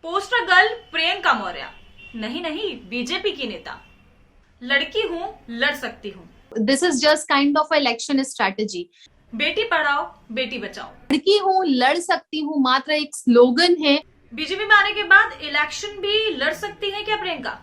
Poster girl Priyanka Maurya, नहीं नहीं BJP की नेता। लड़की हूँ, लड़ सकती हूँ। This is just kind of election strategy. Beti Padhao Beti Bachao. लड़की हूँ, लड़ सकती हूँ मात्र एक स्लोगन है। बीजेपी में आने के बाद इलेक्शन भी लड़ सकती है क्या प्रियंका?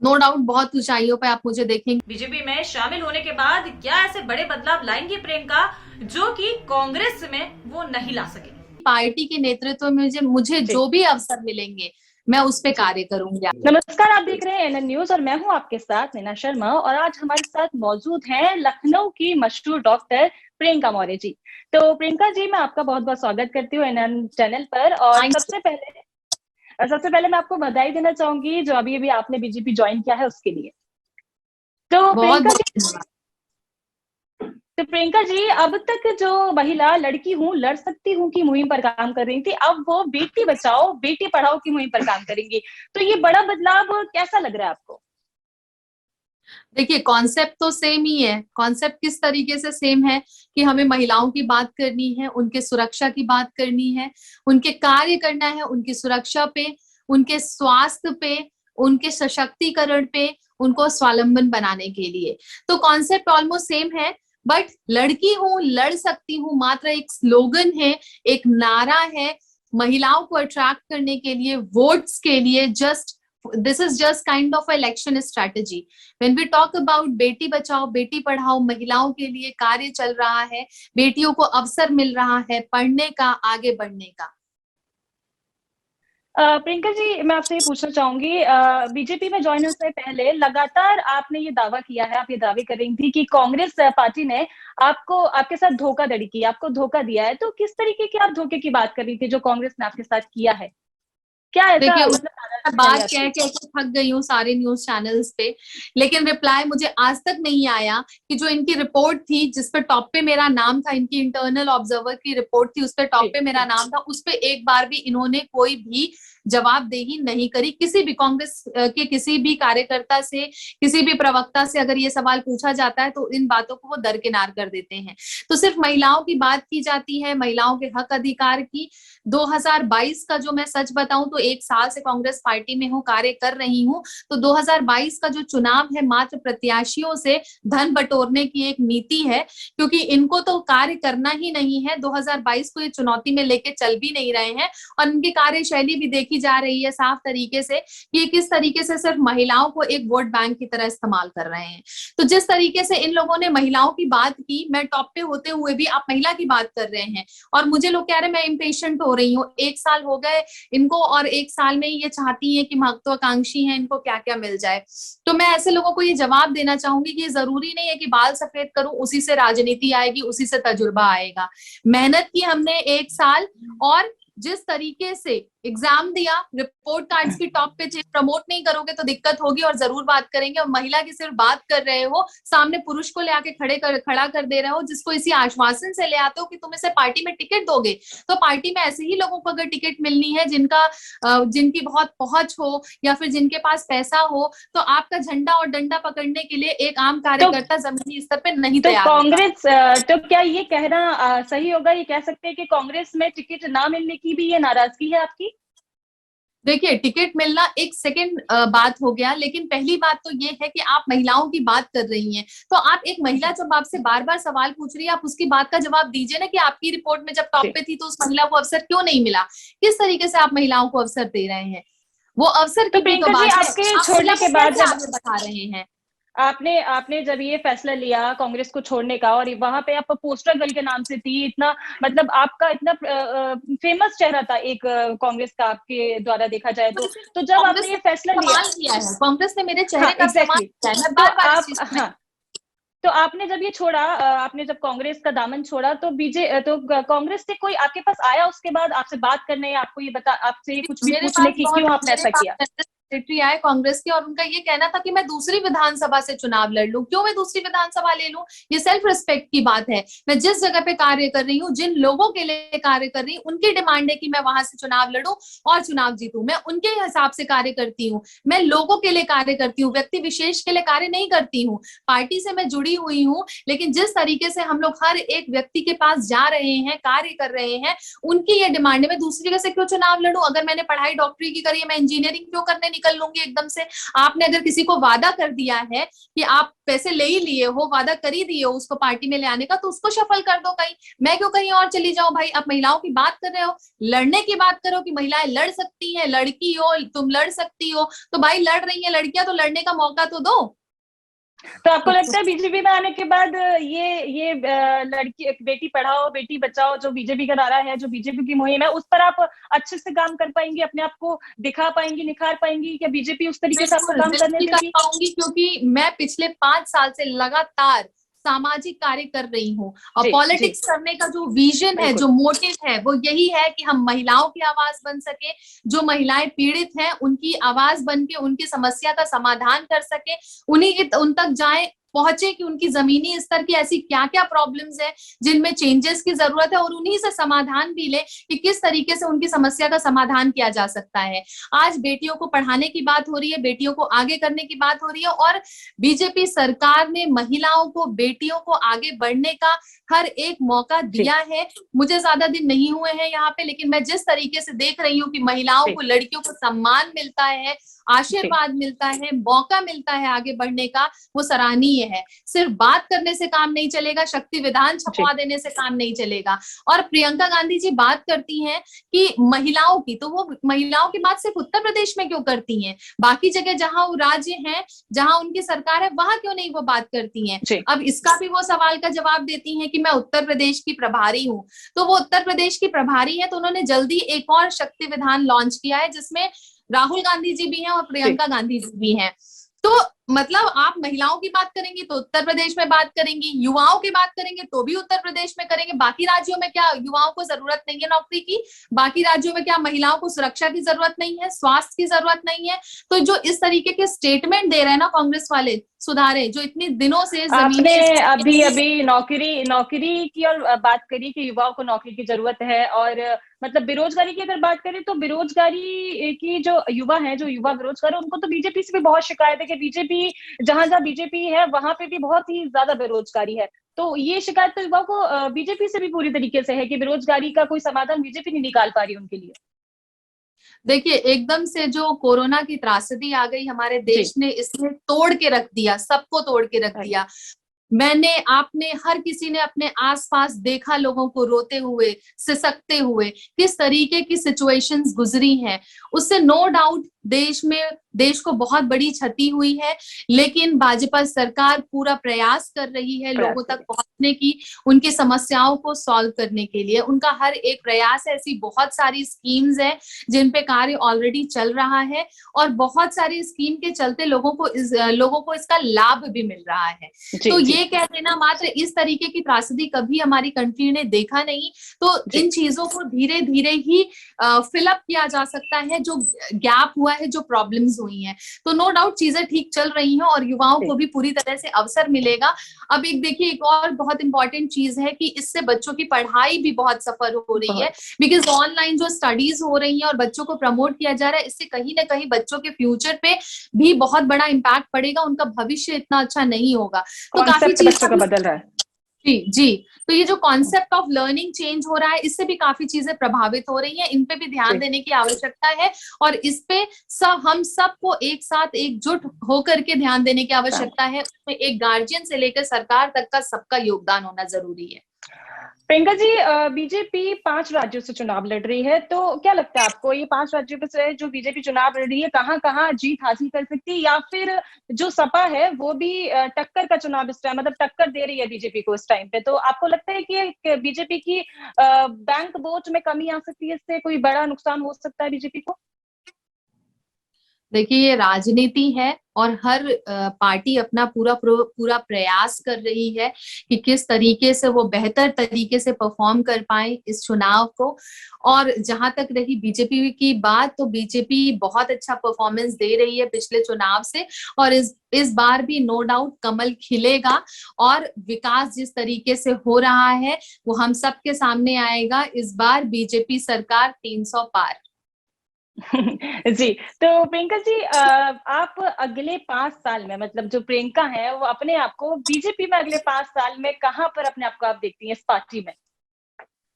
नो डाउट बहुत ऊंचाइयों पे आप मुझे देखेंगे। बीजेपी में शामिल होने के बाद क्या ऐसे बड़े बदलाव लाएंगी प्रियंका जो कि कांग्रेस में वो नहीं ला सके? पार्टी के नेतृत्व में मुझे जो भी अवसर मिलेंगे मैं उस पे कार्य करूंगी। नमस्कार, आप देख रहे हैं एनएन न्यूज और मैं हूं आपके साथ नैना शर्मा। और आज हमारे साथ मौजूद हैं लखनऊ की मशहूर डॉक्टर प्रियंका मौर्य जी। तो प्रियंका जी, मैं आपका बहुत बहुत स्वागत करती हूँ एनएन चैनल पर। और सबसे पहले मैं आपको बधाई देना चाहूंगी जो अभी आपने बीजेपी ज्वाइन किया है उसके लिए। तो प्रियंका जी, अब तक जो महिला लड़की हूँ लड़ सकती हूँ की मुहिम पर काम कर रही थी, अब वो बेटी बचाओ बेटी पढ़ाओ की मुहिम पर काम करेंगी। तो ये बड़ा बदलाव कैसा लग रहा है आपको? देखिए, कॉन्सेप्ट तो सेम ही है। कॉन्सेप्ट किस तरीके से सेम है कि हमें महिलाओं की बात करनी है, उनके सुरक्षा की बात करनी है, उनके कार्य करना है, उनकी सुरक्षा पे, उनके स्वास्थ्य पे, उनके सशक्तिकरण पे, उनको स्वावलंबन बनाने के लिए। तो कॉन्सेप्ट ऑलमोस्ट सेम है, बट लड़की हूँ, लड़ सकती हूँ मात्र एक स्लोगन है, एक नारा है महिलाओं को अट्रैक्ट करने के लिए, वोट्स के लिए। This is just kind of election strategy. When we talk about Beti Bachao Beti Padhao, महिलाओं के लिए कार्य चल रहा है, बेटियों को अवसर मिल रहा है पढ़ने का, आगे बढ़ने का। प्रियंका जी, मैं आपसे ये पूछना चाहूंगी, बीजेपी में ज्वाइन होने से पहले लगातार आपने ये दावा किया है, आप ये दावे कर रही थी कि कांग्रेस पार्टी ने आपके साथ धोखाधड़ी की, आपको धोखा दिया है। तो किस तरीके की आप धोखे की बात कर रही थी जो कांग्रेस ने आपके साथ किया है? क्या ऐसा बात कह के थक गई हूँ सारे न्यूज चैनल्स पे, लेकिन रिप्लाई मुझे आज तक नहीं आया कि जो इनकी रिपोर्ट थी जिस पे टॉप पे मेरा नाम था, इनकी इंटरनल ऑब्जर्वर की रिपोर्ट थी, उस पे टॉप पे मेरा नाम था, उस पे एक बार भी इन्होंने कोई भी जवाबदेही नहीं करी। किसी भी कांग्रेस के किसी भी कार्यकर्ता से, किसी भी प्रवक्ता से अगर ये सवाल पूछा जाता है तो इन बातों को वो दरकिनार कर देते हैं। तो सिर्फ महिलाओं की बात की जाती है, महिलाओं के हक अधिकार की। 2022 का जो मैं सच बताऊं तो 1 साल से कांग्रेस पार्टी में हूँ, कार्य कर रही हूँ। तो 2022 का जो चुनाव है मात्र प्रत्याशियों से धन बटोरने की एक नीति है, क्योंकि इनको तो कार्य करना ही नहीं है। 2022 को ये चुनौती में लेके चल भी नहीं रहे हैं और इनकी कार्यशैली भी देखी जा रही है साफ तरीके से कि ये किस तरीके से सिर्फ महिलाओं को एक वोट बैंक की तरह इस्तेमाल कर रहे हैं। तो जिस तरीके से इन लोगों ने महिलाओं की बात की, मैं टॉप पे होते हुए भी आप महिला की बात कर रहे हैं और मुझे लोग कह रहे हैं मैं इम्पेशेंट हो रही हूँ। 1 साल हो गए इनको और 1 साल में ये चाहती है कि महत्वाकांक्षी है, इनको क्या क्या मिल जाए। तो मैं ऐसे लोगों को ये जवाब देना चाहूंगी कि ये जरूरी नहीं है कि बाल सफेद करूं उसी से राजनीति आएगी, उसी से तजुर्बा आएगा। मेहनत की हमने 1 साल, और जिस तरीके से एग्जाम दिया, रिपोर्ट कार्ड्स की टॉप पे थे, प्रमोट नहीं करोगे तो दिक्कत होगी और जरूर बात करेंगे। और महिला की सिर्फ बात कर रहे हो, सामने पुरुष को ले आके खड़ा कर दे रहे हो, जिसको इसी आश्वासन से ले आते हो कि तुम इसे पार्टी में टिकट दोगे। तो पार्टी में ऐसे ही लोगों को अगर टिकट मिलनी है जिनकी बहुत पहुंच हो या फिर जिनके पास पैसा हो, तो आपका झंडा और डंडा पकड़ने के लिए एक आम कार्यकर्ता जमीनी स्तर पे नहीं तैयार कांग्रेस तो क्या ये कहना सही होगा, ये कह सकते हैं कि कांग्रेस में टिकट ना मिलने की भी ये नाराजगी है आपकी? देखिए, टिकट मिलना एक सेकंड बात हो गया, लेकिन पहली बात तो ये है कि आप महिलाओं की बात कर रही हैं, तो आप एक महिला जब आपसे बार बार सवाल पूछ रही है, आप उसकी बात का जवाब दीजिए ना कि आपकी रिपोर्ट में जब टॉप पे थी तो उस महिला को अवसर क्यों नहीं मिला। किस तरीके से आप महिलाओं को अवसर दे रहे हैं, वो अवसर तो प्रियंका जी, आपके छोड़ने के बाद जब बता रहे हैं, आपने जब ये फैसला लिया कांग्रेस को छोड़ने का, और वहां पे आप पोस्टर गर्ल के नाम से थी, इतना मतलब आपका इतना फेमस चेहरा था एक कांग्रेस का आपके द्वारा देखा जाए तो जब आपने ये फैसला लिया है, कांग्रेस ने मेरे चेहरे का इस्तेमाल किया है। तो आपने जब ये छोड़ा, आपने जब कांग्रेस का दामन छोड़ा तो कांग्रेस से कोई आपके पास आया उसके बाद आपसे बात करने, आपको ये आपसे कुछ भी पूछने की क्यों आपने ऐसा किया? सेक्रेटरी आए कांग्रेस के, और उनका ये कहना था कि मैं दूसरी विधानसभा से चुनाव लड़ लूं। क्यों मैं दूसरी विधानसभा ले लूं? ये सेल्फ रिस्पेक्ट की बात है। मैं जिस जगह पे कार्य कर रही हूँ, जिन लोगों के लिए कार्य कर रही हूँ, उनकी डिमांड है कि मैं वहां से चुनाव लड़ूं और चुनाव जीतूं। मैं उनके हिसाब से कार्य करती हूँ, मैं लोगों के लिए कार्य करती हूँ, व्यक्ति विशेष के लिए कार्य नहीं करती हूँ। पार्टी से मैं जुड़ी हुई हूँ, लेकिन जिस तरीके से हम लोग हर एक व्यक्ति के पास जा रहे हैं, कार्य कर रहे हैं, उनकी ये डिमांड है। मैं दूसरी जगह से क्यों चुनाव लड़ूं? अगर मैंने पढ़ाई डॉक्टरी की करी है, मैं इंजीनियरिंग क्यों करने निकल लूंगी एकदम से? आपने अगर किसी को वादा कर दिया है कि आप पैसे ले ही लिए हो, वादा कर ही दिए हो उसको पार्टी में ले आने का, तो उसको सफल कर दो कहीं। मैं क्यों कहीं और चली जाऊं? भाई, आप महिलाओं की बात कर रहे हो, लड़ने की बात करो कि महिलाएं लड़ सकती हैं, लड़की हो तुम लड़ सकती हो, तो भाई लड़ रही है लड़कियां, तो लड़ने का मौका तो दो। तो आपको लगता है बीजेपी में आने के बाद ये लड़की बेटी पढ़ाओ बेटी बचाओ जो बीजेपी का नारा है, जो बीजेपी की मुहिम है, उस पर आप अच्छे से काम कर पाएंगी, अपने आप को दिखा पाएंगी, निखार पाएंगी? क्या बीजेपी उस तरीके से आपको काम करने बिल्कुल कर देगी? पाऊंगी, क्योंकि मैं पिछले 5 साल से लगातार सामाजिक कार्य कर रही हूँ, और पॉलिटिक्स करने का जो विजन है, जो मोटिव है, वो यही है कि हम महिलाओं की आवाज बन सके, जो महिलाएं पीड़ित हैं उनकी आवाज बन के उनकी समस्या का समाधान कर सके, उन तक जाए, पहुंचे कि उनकी जमीनी स्तर की ऐसी क्या क्या प्रॉब्लम्स है जिनमें चेंजेस की जरूरत है, और उन्हीं से समाधान भी ले कि किस तरीके से उनकी समस्या का समाधान किया जा सकता है। आज बेटियों को पढ़ाने की बात हो रही है, बेटियों को आगे करने की बात हो रही है, और बीजेपी सरकार ने महिलाओं को, बेटियों को आगे बढ़ने का हर एक मौका दिया है। मुझे ज्यादा दिन नहीं हुए हैं यहाँ पे, लेकिन मैं जिस तरीके से देख रही हूँ कि महिलाओं को, लड़कियों को सम्मान मिलता है, आशीर्वाद मिलता है, मौका मिलता है आगे बढ़ने का, वो सराहनीय है। सिर्फ बात करने से काम नहीं चलेगा, शक्ति विधान छपवा देने से काम नहीं चलेगा। और प्रियंका गांधी जी बात करती हैं कि महिलाओं की, तो वो महिलाओं की बात सिर्फ उत्तर प्रदेश में क्यों करती हैं? बाकी जगह जहां वो राज्य हैं, जहां उनकी सरकार है, वहां क्यों नहीं वो बात करती हैं? अब इसका भी वो सवाल का जवाब देती हैं कि मैं उत्तर प्रदेश की प्रभारी हूँ। तो वो उत्तर प्रदेश की प्रभारी है, तो उन्होंने जल्दी एक और शक्ति विधान लॉन्च किया है, जिसमें राहुल गांधी जी भी हैं और प्रियंका गांधी जी भी हैं। तो मतलब आप महिलाओं की बात करेंगी तो उत्तर प्रदेश में बात करेंगी, युवाओं की बात करेंगे तो भी उत्तर प्रदेश में करेंगे। बाकी राज्यों में क्या युवाओं को जरूरत नहीं है नौकरी की? बाकी राज्यों में क्या महिलाओं को सुरक्षा की जरूरत नहीं है, स्वास्थ्य की जरूरत नहीं है? तो जो इस तरीके के स्टेटमेंट दे रहे हैं ना कांग्रेस वाले, सुधारे जो इतने दिनों से आपने अभी नौकरी की और बात करी कि युवाओं को नौकरी की जरूरत है, और मतलब बेरोजगारी की अगर बात करें तो बेरोजगारी की जो युवा है, जो युवा बेरोजगार है, उनको तो बीजेपी से भी बहुत शिकायत है कि बीजेपी, जहां जहां बीजेपी है वहां पे भी बहुत ही ज्यादा बेरोजगारी है। तो ये शिकायत तो युवाओं को बीजेपी से भी पूरी तरीके से है कि बेरोजगारी का कोई समाधान बीजेपी नहीं निकाल पा रही उनके लिए। देखिए, एकदम से जो कोरोना की त्रासदी आ गई हमारे देश ने, इसने तोड़ के रख दिया, सबको तोड़ के रख दिया। मैंने, आपने, हर किसी ने अपने आसपास देखा लोगों को रोते हुए, सिसकते हुए, किस तरीके की सिचुएशंस गुजरी हैं। उससे नो डाउट देश को बहुत बड़ी क्षति हुई है, लेकिन भाजपा सरकार पूरा प्रयास कर रही है लोगों तक पहुंचने की, उनकी समस्याओं को सॉल्व करने के लिए। उनका हर एक प्रयास है। ऐसी बहुत सारी स्कीम्स हैं जिन पे कार्य ऑलरेडी चल रहा है, और बहुत सारी स्कीम के चलते लोगों को इसका लाभ भी मिल रहा है। तो ये कह देना मात्र, इस तरीके की त्रासदी कभी हमारी कंट्री ने देखा नहीं। तो इन चीजों को धीरे धीरे ही फिलअप किया जा सकता है, जो गैप हुआ है, जो प्रॉब्लम्स हुई हैं। तो नो डाउट चीजें ठीक चल रही हैं, और युवाओं को भी पूरी तरह से अवसर मिलेगा। अब एक देखिए, एक और बहुत इंपॉर्टेंट चीज है कि इससे बच्चों की पढ़ाई भी बहुत सफल हो रही है, बिकॉज ऑनलाइन जो स्टडीज हो रही है और बच्चों को प्रमोट किया जा रहा है, इससे कहीं ना कहीं बच्चों के फ्यूचर पे भी बहुत बड़ा इम्पैक्ट पड़ेगा, उनका भविष्य इतना अच्छा नहीं होगा। तो काफी चीजें बदल रहा है। जी, तो ये जो कॉन्सेप्ट ऑफ लर्निंग चेंज हो रहा है, इससे भी काफी चीजें प्रभावित हो रही हैं। इन पे भी ध्यान देने की आवश्यकता है, और इस पे हम सबको एक साथ एकजुट होकर के ध्यान देने की आवश्यकता है। उसमें एक गार्जियन से लेकर सरकार तक का सबका योगदान होना जरूरी है। प्रियंका जी, बीजेपी 5 राज्यों से चुनाव लड़ रही है, तो क्या लगता है आपको, ये 5 राज्यों में से जो बीजेपी चुनाव लड़ रही है, कहाँ कहाँ जीत हासिल कर सकती है? या फिर जो सपा है वो भी टक्कर का चुनाव इस टाइम, मतलब टक्कर दे रही है बीजेपी को इस टाइम पे? तो आपको लगता है कि बीजेपी की बैंक वोट में कमी आ सकती है, इससे कोई बड़ा नुकसान हो सकता है बीजेपी को? देखिए, ये राजनीति है और हर पार्टी अपना पूरा प्रयास कर रही है कि किस तरीके से वो बेहतर तरीके से परफॉर्म कर पाए इस चुनाव को। और जहां तक रही बीजेपी की बात, तो बीजेपी बहुत अच्छा परफॉर्मेंस दे रही है पिछले चुनाव से, और इस बार भी नो डाउट कमल खिलेगा और विकास जिस तरीके से हो रहा है वो हम सबके सामने आएगा। इस बार बीजेपी सरकार 300 पार। जी, तो प्रियंका जी, आप अगले 5 साल में, मतलब जो प्रियंका है वो अपने आप को बीजेपी में अगले 5 साल में कहाँ पर अपने आप को आप देखती हैं इस पार्टी में?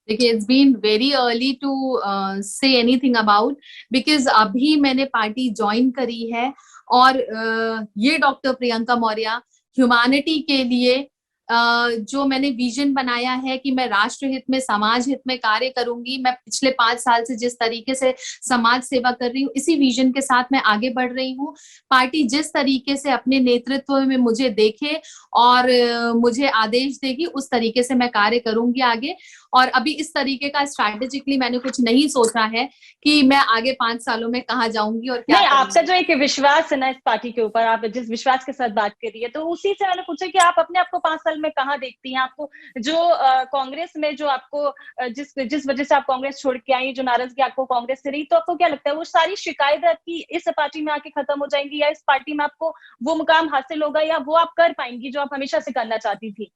देखिए, it's been very early to say anything about, because अभी मैंने पार्टी ज्वाइन करी है और ये डॉक्टर प्रियंका मौर्य ह्यूमैनिटी के लिए जो मैंने विजन बनाया है कि मैं राष्ट्र हित में, समाज हित में कार्य करूंगी। मैं पिछले 5 साल से जिस तरीके से समाज सेवा कर रही हूँ, इसी विजन के साथ मैं आगे बढ़ रही हूँ। पार्टी जिस तरीके से अपने नेतृत्व में मुझे देखे और मुझे आदेश देगी, उस तरीके से मैं कार्य करूंगी आगे। और अभी इस तरीके का स्ट्रैटेजिकली मैंने कुछ नहीं सोचा है कि मैं आगे 5 सालों में कहाँ जाऊंगी और क्या नहीं, करूंगी। आपका जो एक विश्वास है ना इस पार्टी के ऊपर, आप जिस विश्वास के साथ बात कर रही है, तो उसी से मैंने पूछा कि आप अपने आप को 5 साल में कहाँ देखती हैं? आपको जो कांग्रेस में जो आपको जिस वजह से आप कांग्रेस छोड़ के आई, जो नाराजगी आपको कांग्रेस से रही, तो आपको क्या लगता है वो सारी शिकायतें आपकी इस पार्टी में आके खत्म हो जाएंगी, या इस पार्टी में आपको वो मुकाम हासिल होगा, या वो आप कर पाएंगी जो आप हमेशा से करना चाहती थी?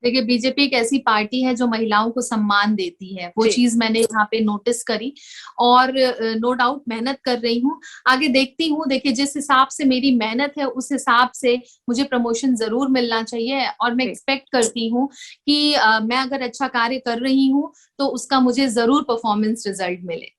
देखिए, बीजेपी एक ऐसी पार्टी है जो महिलाओं को सम्मान देती है, वो जी। चीज मैंने यहाँ पे नोटिस करी और नो डाउट मेहनत कर रही हूँ, आगे देखती हूँ। देखिए, जिस हिसाब से मेरी मेहनत है उस हिसाब से मुझे प्रमोशन जरूर मिलना चाहिए और मैं जी। एक्सपेक्ट करती हूँ कि मैं अगर अच्छा कार्य कर रही हूँ तो उसका मुझे जरूर परफॉर्मेंस रिजल्ट मिले।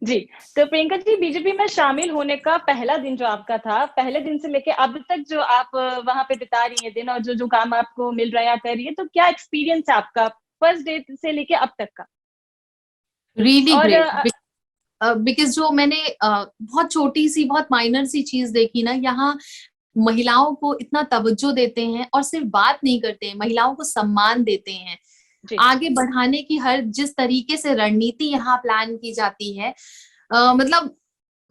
जी, तो प्रियंका जी, बीजेपी में शामिल होने का पहला दिन जो आपका था, पहले दिन से लेके अब तक जो आप वहां पे बिता रही हैं दिन, और जो जो काम आपको मिल रहा है या कर रही है, तो क्या एक्सपीरियंस है आपका फर्स्ट डे से लेके अब तक का? रियली और ग्रेट, बिकॉज जो मैंने बहुत छोटी सी, बहुत माइनर सी चीज देखी ना, यहाँ महिलाओं को इतना तवज्जो देते हैं और सिर्फ बात नहीं करते हैं, महिलाओं को सम्मान देते हैं। जी। आगे बढ़ाने की हर जिस तरीके से रणनीति यहाँ प्लान की जाती है, मतलब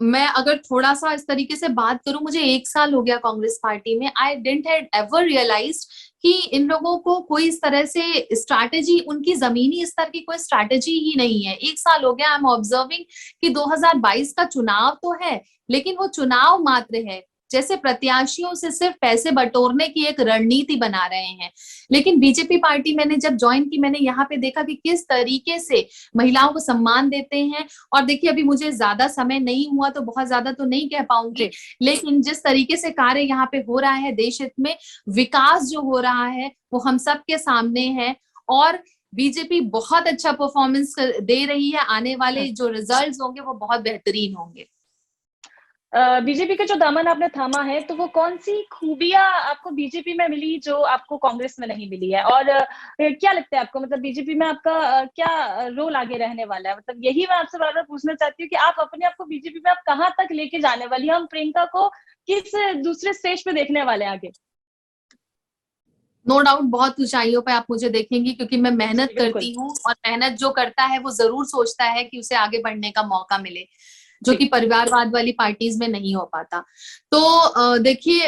मैं अगर थोड़ा सा इस तरीके से बात करूं, मुझे 1 साल हो गया कांग्रेस पार्टी में। I didn't had ever realised कि इन लोगों को कोई इस तरह से स्ट्रैटेजी, उनकी जमीनी स्तर की कोई स्ट्रैटेजी ही नहीं है। 1 साल हो गया आई एम ऑब्जर्विंग कि 2022 का चुनाव तो है, लेकिन वो चुनाव मात्र है, जैसे प्रत्याशियों से सिर्फ पैसे बटोरने की एक रणनीति बना रहे हैं। लेकिन बीजेपी पार्टी मैंने जब ज्वाइन की, मैंने यहाँ पे देखा कि किस तरीके से महिलाओं को सम्मान देते हैं। और देखिए, अभी मुझे ज्यादा समय नहीं हुआ तो बहुत ज्यादा तो नहीं कह पाऊंगी, लेकिन जिस तरीके से कार्य यहाँ पे हो रहा है, देश हित में विकास जो हो रहा है वो हम सबके सामने है और बीजेपी बहुत अच्छा परफॉर्मेंस दे रही है। आने वाले जो रिजल्ट्स होंगे वो बहुत बेहतरीन होंगे। बीजेपी का जो दामन आपने थामा है, तो वो कौन सी खूबियां आपको बीजेपी में मिली जो आपको कांग्रेस में नहीं मिली है? और क्या लगता है आपको, मतलब बीजेपी में आपका क्या रोल आगे रहने वाला है? मतलब यही मैं आपसे बार बार पूछना चाहती हूँ कि आप अपने आप को बीजेपी में आप कहाँ तक लेके जाने वाली हैं? हम प्रियंका को किस दूसरे स्टेज पे देखने वाले हैं आगे? नो डाउट बहुत ऊंचाइयों पे आप मुझे देखेंगी, क्योंकि मैं मेहनत करती हूँ और मेहनत जो करता है वो जरूर सोचता है कि उसे आगे बढ़ने का मौका मिले, जो कि परिवारवाद वाली पार्टीज में नहीं हो पाता। तो देखिए,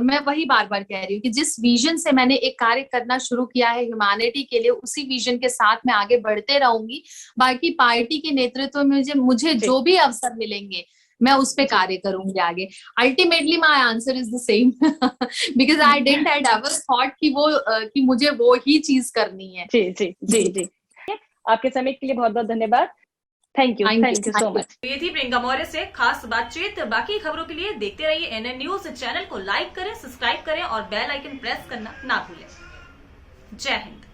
मैं वही बार बार कह रही हूँ कि जिस विजन से मैंने एक कार्य करना शुरू किया है ह्यूमैनिटी के लिए, उसी विजन के साथ मैं आगे बढ़ते रहूंगी। बाकी पार्टी के नेतृत्व में मुझे जो भी अवसर मिलेंगे मैं उस पे कार्य करूंगी आगे। Ultimately my answer is the same, because I didn't had ever thought कि मुझे वो ही चीज करनी है। जी जी जी जी, आपके समय के लिए बहुत बहुत धन्यवाद। Thank you so much. ये थी प्रियंका मौर्य से खास बातचीत। बाकी खबरों के लिए देखते रहिए एनएन न्यूज। चैनल को लाइक करें, सब्सक्राइब करें और बेल आइकन प्रेस करना ना भूलें। जय हिंद।